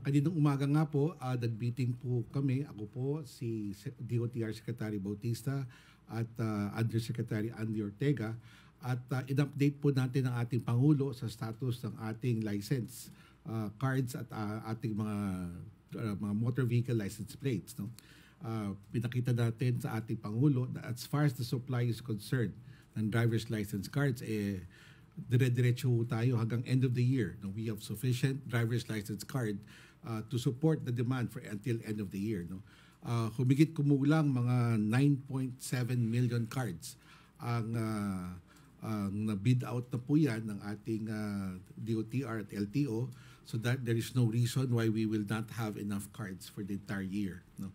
Kaninang umaga nga po, nag-meeting po kami. Ako po, si DOTR Secretary Bautista at Undersecretary Andy Ortega. At in-update po natin ang ating Pangulo sa status ng ating license cards at ating mga motor vehicle license plates. No? Pinakita natin sa ating Pangulo na as far as the supply is concerned ng driver's license cards, dire-diretso tayo hanggang end of the year. No? We have sufficient driver's license card to support the demand for until end of the year. No? Humigit kumulang mga 9.7 million cards ang na-bid out na po yan ng ating DOTR at LTO, so that there is no reason why we will not have enough cards for the entire year. No?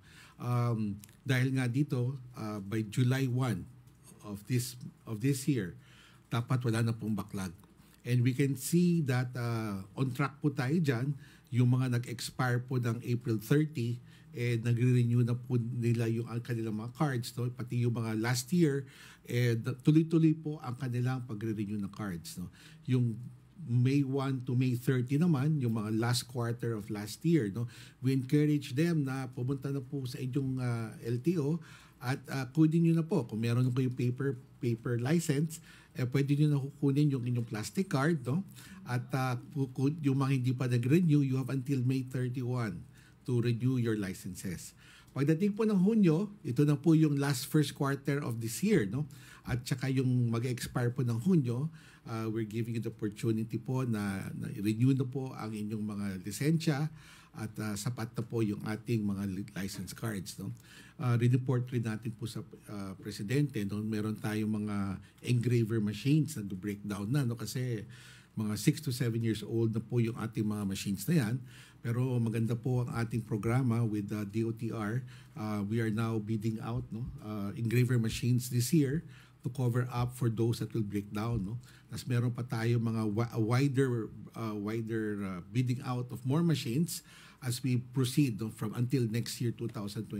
Dahil nga dito, by July 1 of this year, dapat wala na pong backlog. And we can see that on track po tayo dyan. Yung mga nag-expire po ng April 30, nagre-renew na po nila yung kanilang mga cards. No? Pati yung mga last year, tuloy-tuloy po ang kanilang pagre-renew ng cards. No? Yung May 1 to May 30 naman, yung mga last quarter of last year, no? We encourage them na pumunta na po sa inyong LTO at kunin nyo na po. Kung meron na kayong paper license, pwede nyo na kukunin yung inyong plastic card. No? At yung mga hindi pa nag-renew, you have until May 31 to renew your licenses. Pagdating po ng Hunyo, ito na po yung first quarter of this year. No? At saka yung mag-expire po ng Hunyo, we're giving you the opportunity po na renew na po ang inyong mga lisensya at sapat na po yung ating mga license cards. No? Report rin natin po sa Presidente, no? Meron tayong mga engraver machines na breakdown na, no? Kasi mga 6 to 7 years old na po yung ating mga machines na yan. Pero maganda po ang ating programa with DOTR. We are now bidding out, no? Engraver machines this year to cover up for those that will break down. No? Tapos meron pa tayo mga wider bidding out of more machines as we proceed, no, from until next year 2025.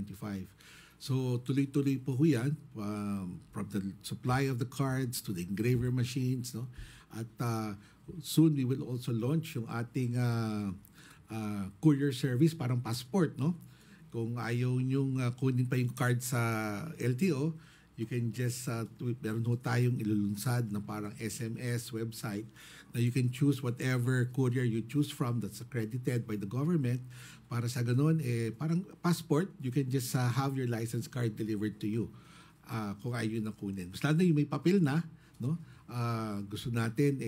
So tuloy-tuloy po yan, from the supply of the cards to the engraver machines. No? At soon we will also launch yung ating courier service, parang passport. No? Kung ayaw nyong kunin pa yung card sa LTO, you can just, meron ho tayong ilulunsad na parang SMS website na you can choose whatever courier you choose from that's accredited by the government. Para sa ganun, parang passport, you can just have your license card delivered to you kung ayaw na kunin. Mas lalo yung may papel na, no? Gusto natin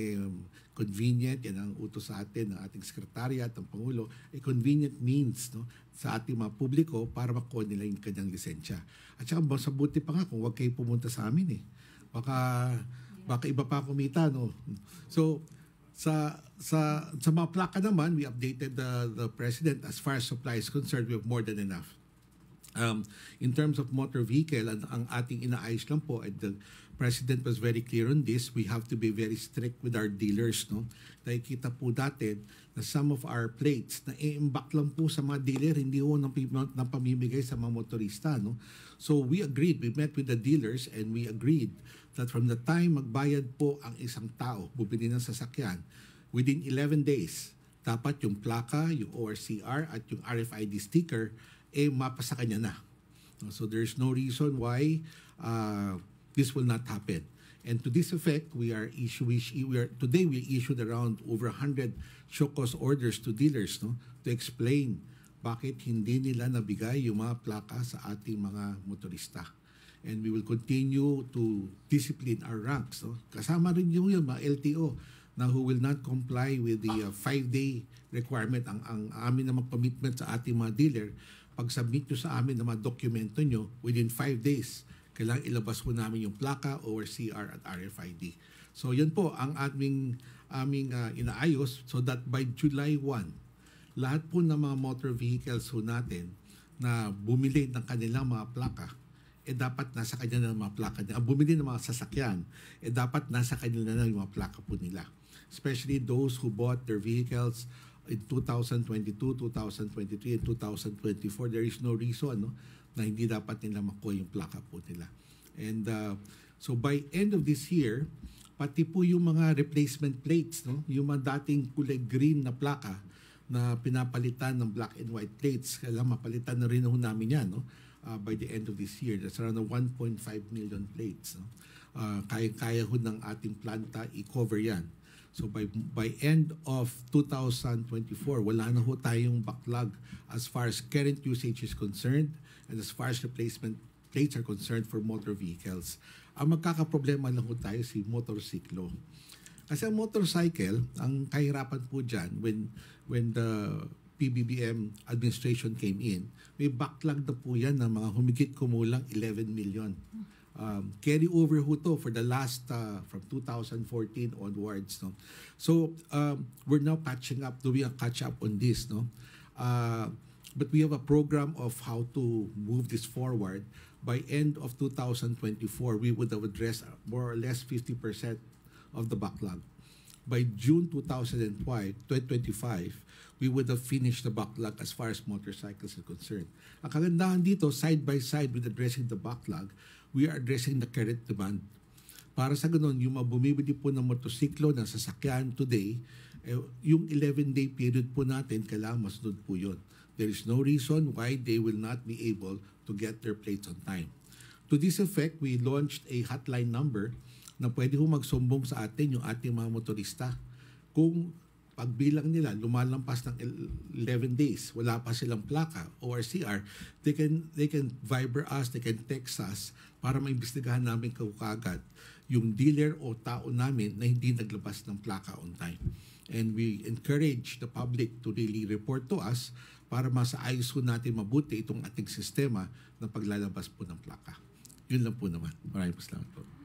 convenient, yan ang utos sa atin ng ating sekretariat, ng Pangulo, convenient means, no, sa ating mga publiko para makuha nila yung kanyang lisensya. At saka masabuti pa nga kung wag kayo pumunta sa amin baka iba pa kumita, no. So sa mga plaka naman, we updated the President as far as supply is concerned. We have more than enough. In terms of motor vehicle, ang ating inaayos lang po, and the President was very clear on this, we have to be very strict with our dealers. No? Nakikita po dati na some of our plates na i-imbak lang po sa mga dealer, hindi po nang pamimigay sa mga motorista. No? So we agreed, we met with the dealers and we agreed that from the time magbayad po ang isang tao, bumili ng sasakyan, within 11 days, dapat yung plaka, yung ORCR at yung RFID sticker mapasa kanya na. So there's no reason why this will not happen. And to this effect, today we issued around over 100 show cause orders to dealers, no, to explain bakit hindi nila nabigay yung mga plaka sa ating mga motorista. And we will continue to discipline our ranks. No? Kasama rin yung mga LTO na who will not comply with the 5-day requirement. Ang amin na commitment sa ating mga dealer, pag-submit nyo sa amin ng mga dokumento nyo, within 5 days, kailangan ilabas po namin yung plaka, ORCR at RFID. So yan po ang aming inaayos, so that by July 1, lahat po ng mga motor vehicles po natin na bumili ng kanilang mga plaka, dapat nasa kanya na mga plaka niya. Bumili ng mga sasakyan, dapat nasa kanya na yung mga plaka po nila. Especially those who bought their vehicles in 2022, 2023, and 2024, there is no reason, no, na hindi dapat nila makuha yung plaka po nila. And so by end of this year, pati po yung mga replacement plates, no, yung mga dating kulay green na plaka na pinapalitan ng black and white plates. Kailangan mapalitan na rin ho namin yan, no? By the end of this year. That's around 1.5 million plates. No? Kaya ho ng ating planta i-cover yan. So by end of 2024, wala na ho tayong backlog as far as current usage is concerned and as far as replacement plates are concerned for motor vehicles. Ang magkakaproblema lang ho tayo si motorsiklo. Kasi ang motorcycle, ang kahirapan po dyan when the PBBM administration came in, may backlog na po yan ng mga humigit kumulang 11 million. Carry over ho to for the last from 2014 onwards, no. So we're now catching up, doing a catch up on this, no. But we have a program of how to move this forward. By end of 2024, we would have addressed more or less 50% of the backlog. By June 2025, we would have finished the backlog as far as motorcycles are concerned. Ang kagandahan dito, side by side with addressing the backlog, we are addressing the current demand. Para sa ganun, yung mga bumibili po ng motosiklo na sasakyan today, yung 11-day period po natin, kailangan masunod po yun. There is no reason why they will not be able to get their plates on time. To this effect, we launched a hotline number na pwede ho magsumbong sa atin yung ating mga motorista. Kung pagbilang nila lumalampas ng 11 days, wala pa silang plaka o RCR, they can Viber us, they can text us para maimbestigahan namin kagad yung dealer o tao namin na hindi naglabas ng plaka on time. And we encourage the public to really report to us para masaayos po natin mabuti itong ating sistema ng paglalabas po ng plaka. Yun lang po naman. Maraming salamat po.